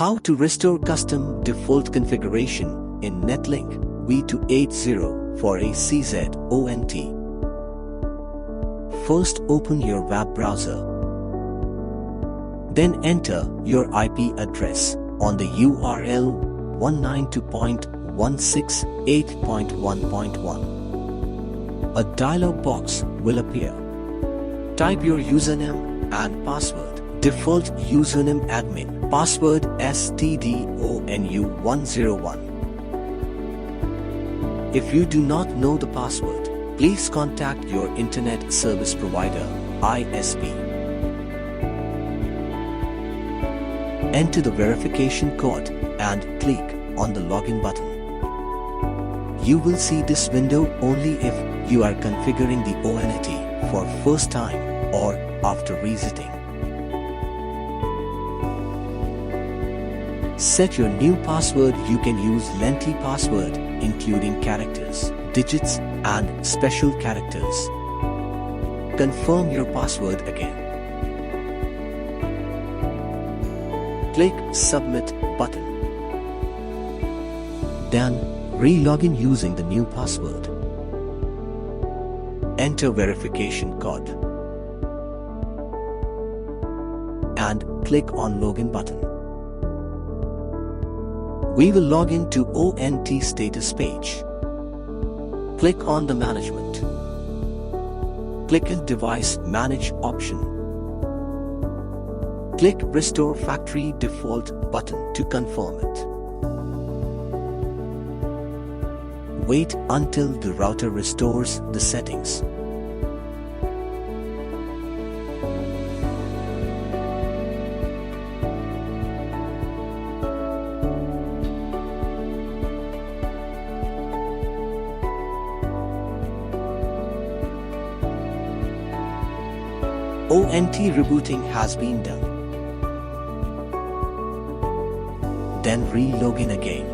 How to restore custom default configuration in Netlink V2804AC-Z ONT. First, open your web browser. Then enter your IP address on the URL 192.168.1.1. A dialog box will appear. Type your username and password. Default username admin, password stdonu101. If you do not know the password, please contact your internet service provider, ISP. Enter the verification code and click on the login button. You will see this window only if you are configuring the ONT for first time or after resetting. Set your new password. You can use lengthy password including characters, digits and special characters. Confirm your password again. Click Submit button. Then re-login using the new password. Enter verification code and click on Login button. We will log in to ONT status page. Click on the Management. Click on Device Manage option. Click Restore Factory Default button to confirm it. Wait until the router restores the settings. ONT rebooting has been done. Then re-login again.